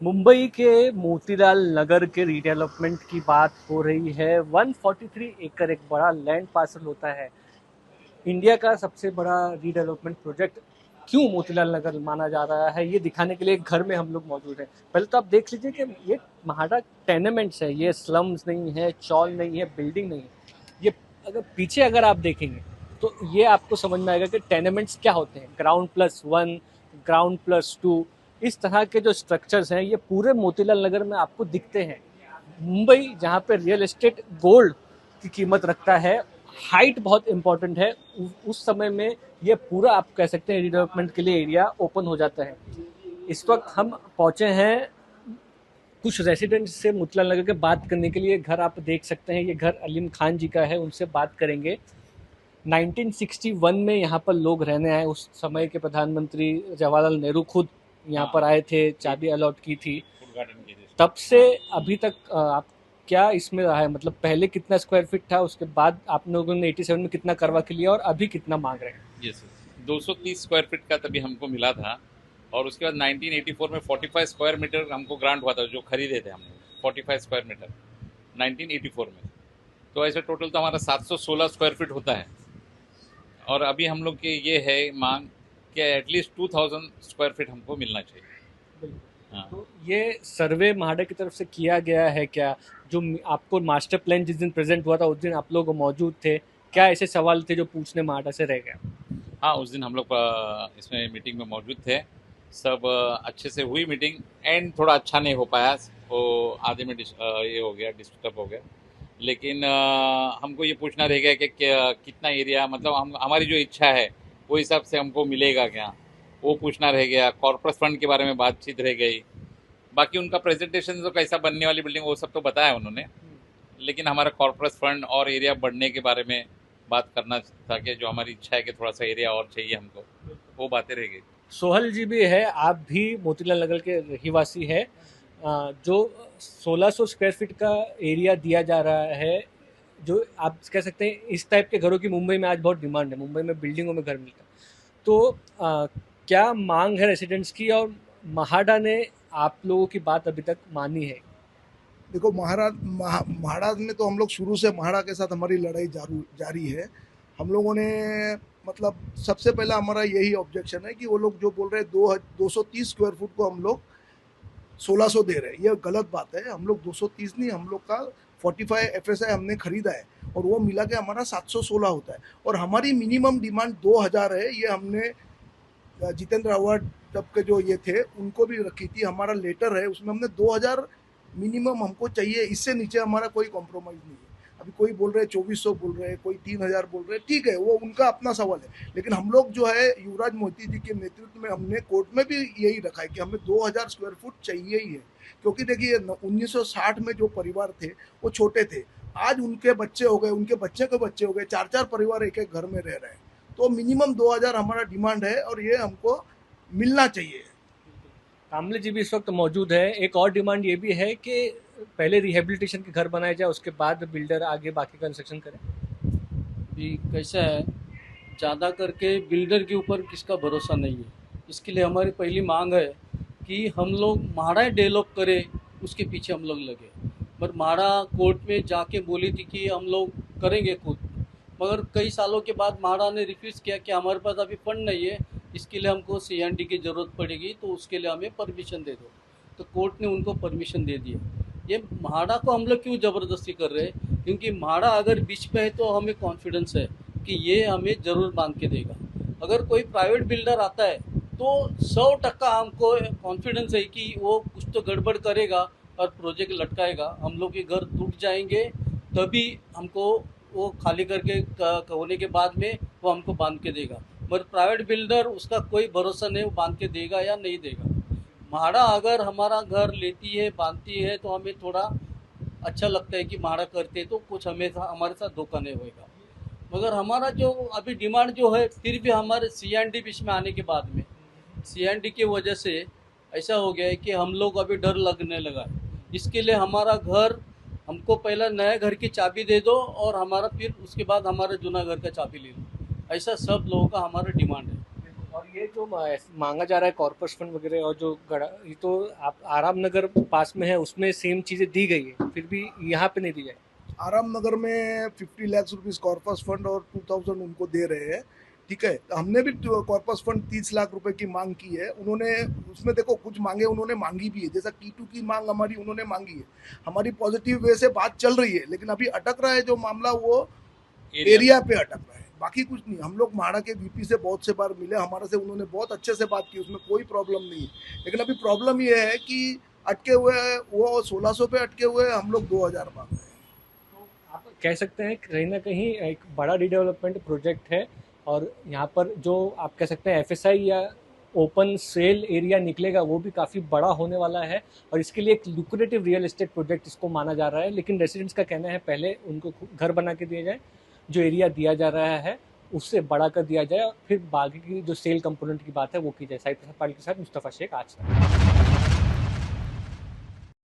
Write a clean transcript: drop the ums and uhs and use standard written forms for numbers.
मुंबई के मोतीलाल नगर के रीडेवलपमेंट की बात हो रही है। 143 एकड़ एक बड़ा लैंड पार्सल होता है। इंडिया का सबसे बड़ा रीडेवलपमेंट प्रोजेक्ट क्यों मोतीलाल नगर माना जा रहा है, ये दिखाने के लिए एक घर में हम लोग मौजूद हैं। पहले तो आप देख लीजिए कि ये महाड़ा टेनेमेंट्स है, ये स्लम्स नहीं है, चौल नहीं है, बिल्डिंग नहीं है। ये अगर आप देखेंगे तो ये आपको समझ में आएगा कि टेनेमेंट्स क्या होते हैं। ग्राउंड+1, ग्राउंड+2, इस तरह के जो स्ट्रक्चर्स हैं ये पूरे मोतीलाल नगर में आपको दिखते हैं। मुंबई जहाँ पे रियल एस्टेट गोल्ड की कीमत रखता है, हाइट बहुत इंपॉर्टेंट है। उस समय में ये पूरा आप कह सकते हैं रिडेवलपमेंट के लिए एरिया ओपन हो जाता है। इस वक्त हम पहुंचे हैं कुछ रेसिडेंट्स से मोतीलाल नगर के बात करने के लिए। घर आप देख सकते हैं, ये घर अलीम खान जी का है, उनसे बात करेंगे। 1961 में यहाँ पर लोग रहने आए। उस समय के प्रधानमंत्री जवाहरलाल नेहरू खुद यहाँ पर आए थे, चाबी अलॉट की थी। तब से अभी तक आप क्या इसमें रहा है, मतलब पहले कितना स्क्वायर फीट था, उसके बाद आप लोगों ने 87 में कितना करवा के लिया और अभी कितना मांग रहे हैं? जी सर, 230 स्क्वायर फीट का तभी हमको मिला था और उसके बाद 1984 में 45 स्क्वायर मीटर हमको ग्रांट हुआ था, जो खरीदे थे हमने 45 स्क्वायर मीटर 1984 में। तो ऐसे टोटल तो हमारा 716 स्क्वायर फीट होता है और अभी हम लोग की ये है मांग कि एटलीस्ट 2000 स्क्वायर फीट हमको मिलना चाहिए। हाँ। तो ये सर्वे महाडा की तरफ से किया गया है क्या? जो आपको मास्टर प्लान जिस दिन प्रेजेंट हुआ था उस दिन आप लोग मौजूद थे क्या? ऐसे सवाल थे जो पूछने महाडा से रह गया? हाँ, उस दिन हम लोग इसमें मीटिंग में मौजूद थे। सब अच्छे से हुई मीटिंग। एंड थोड़ा अच्छा नहीं हो पाया, वो आधे में ये हो गया, डिस्टर्ब हो गया। लेकिन हमको ये पूछना रह गया कि कितना एरिया, मतलब हम हमारी जो इच्छा है वो हिसाब से हमको मिलेगा क्या, वो पूछना रह गया। कॉर्पोरेट फंड के बारे में बातचीत रह गई। बाकी उनका प्रेजेंटेशन जो कैसा बनने वाली बिल्डिंग वो सब तो बताया उन्होंने, लेकिन हमारा कॉर्पोरेट फंड और एरिया बढ़ने के बारे में बात करना था कि जो हमारी इच्छा है कि थोड़ा सा एरिया और चाहिए हमको, वो बातें रह गई। सोहल जी भी है, आप भी मोतीलाल नगर के रहीवासी है। जो 1600 स्क्वायर फीट का एरिया दिया जा रहा है, जो आप कह सकते हैं इस टाइप के घरों की मुंबई में आज बहुत डिमांड है। मुंबई में बिल्डिंगों में घर मिलता है। तो क्या मांग है रेसिडेंट्स की, और महाडा ने आप लोगों की बात अभी तक मानी है? देखो, महाराज में तो हम लोग शुरू से महाराज के साथ हमारी लड़ाई जारी है। हम लोगों ने मतलब सबसे पहला हमारा यही ऑब्जेक्शन है कि वो लोग जो बोल रहे हैं 230 स्क्वायर फुट को हम लोग 1600 दे रहे हैं, ये गलत बात है। हम लोग 230 नहीं, हम लोग का 45 FSI हमने खरीदा है और वो मिला के हमारा 716 होता है। और हमारी मिनिमम डिमांड 2000 है। ये हमने जितेंद्र अवार्ड तब के जो ये थे उनको भी रखी थी। हमारा लेटर है उसमें हमने 2000 मिनिमम हमको चाहिए, इससे नीचे हमारा कोई कॉम्प्रोमाइज़ नहीं है। अभी कोई बोल रहे हैं 2400 बोल रहे हैं, कोई 3000 बोल रहे हैं, ठीक है, वो उनका अपना सवाल है। लेकिन हम लोग जो है युवराज मोहिती जी के नेतृत्व में हमने कोर्ट में भी यही रखा है कि हमें 2000 स्क्वायर फुट चाहिए ही है। क्योंकि देखिए 1960 में जो परिवार थे वो छोटे थे, आज उनके बच्चे हो गए, उनके बच्चे के बच्चे हो गए, 4-4 परिवार एक एक घर में रह रहे हैं। तो मिनिमम 2000 हमारा डिमांड है और ये हमको मिलना चाहिए। कामले जी भी इस वक्त मौजूद है। एक और डिमांड ये भी है कि पहले रिहेबिलिटेशन के घर बनाए जाए, उसके बाद बिल्डर आगे बाकी कंस्ट्रक्शन करे। भी कैसा है, ज़्यादा करके बिल्डर के ऊपर किसका भरोसा नहीं है। इसके लिए हमारी पहली मांग है कि हम लोग महाड़ा डेवलप करें, उसके पीछे हम लोग लगे। पर महाड़ा कोर्ट में जाके बोली थी कि हम लोग करेंगे खुद, मगर कई सालों के बाद महाड़ा ने रिफ्यूज़ किया कि हमारे पास अभी फंड नहीं है, इसके लिए हमको CND की ज़रूरत पड़ेगी, तो उसके लिए हमें परमिशन दे दो। तो कोर्ट ने उनको परमिशन दे दिया। ये महाड़ा को हम लोग क्यों ज़बरदस्ती कर रहे हैं? क्योंकि महाड़ा अगर बीच पे है तो हमें कॉन्फिडेंस है कि ये हमें ज़रूर बांध के देगा। अगर कोई प्राइवेट बिल्डर आता है तो 100% हमको कॉन्फिडेंस है कि वो कुछ तो गड़बड़ करेगा और प्रोजेक्ट लटकाएगा, हम लोग के घर टूट जाएंगे, तभी हमको वो खाली करके होने के बाद में वो हमको बांध के देगा। पर प्राइवेट बिल्डर उसका कोई भरोसा नहीं, वो बांध के देगा या नहीं देगा। महाड़ा अगर हमारा घर लेती है, बांधती है, तो हमें थोड़ा अच्छा लगता है कि महाड़ा करते तो कुछ हमेशा हमारे साथ धोखा नहीं होएगा। मगर हमारा जो अभी डिमांड जो है, फिर भी हमारे CND बीच में आने के बाद में CND की वजह से ऐसा हो गया है कि हम लोग अभी डर लगने लगा है। इसके लिए हमारा घर, हमको पहला नया घर की चाबी दे दो और हमारा फिर उसके बाद हमारा जूना घर का चाबी ले लो, ऐसा सब लोगों का हमारा डिमांड है। और ये जो मांगा जा रहा है कॉर्पस फंड वगैरह और जो गड़ा, ये तो आप आराम नगर पास में है उसमें सेम चीजें दी गई है, फिर भी यहाँ पे नहीं दी जाए। आराम नगर में 50 लाख रुपीस कॉर्पस फंड और 2000 उनको दे रहे हैं, ठीक है। तो हमने भी कॉर्पस फंड 30 लाख रुपए की मांग की है। उन्होंने उसमें देखो कुछ मांगे उन्होंने मांगी भी है, जैसा T2 की मांग हमारी उन्होंने मांगी है। हमारी पॉजिटिव वे से बात चल रही है, लेकिन अभी अटक रहा है जो मामला वो एरिया पे अटक रहा है, बाकी कुछ नहीं। हम लोग म्हाडा के VP से बहुत से बार मिले, हमारे से उन्होंने बहुत अच्छे से बात की, उसमें कोई प्रॉब्लम नहीं है। लेकिन अभी प्रॉब्लम ये है कि अटके हुए वो 1600 पे अटके हुए, हम लोग 2000 मांग रहे हैं। आप कह सकते हैं कहीं ना कहीं एक बड़ा रीडेवलपमेंट प्रोजेक्ट है और यहाँ पर जो आप कह सकते हैं FSI या ओपन सेल एरिया निकलेगा वो भी काफ़ी बड़ा होने वाला है और इसके लिए एक लुक्रेटिव रियल एस्टेट प्रोजेक्ट इसको माना जा रहा है। लेकिन रेसिडेंट्स का कहना है पहले उनको घर बना के दिया जाए, जो एरिया दिया जा रहा है उससे बड़ा कर दिया जाए और फिर बाकी की जो सेल कंपोनेंट की बात है वो की जाए। साइड पाटिल के साथ मुस्तफ़ा शेख, आज तक।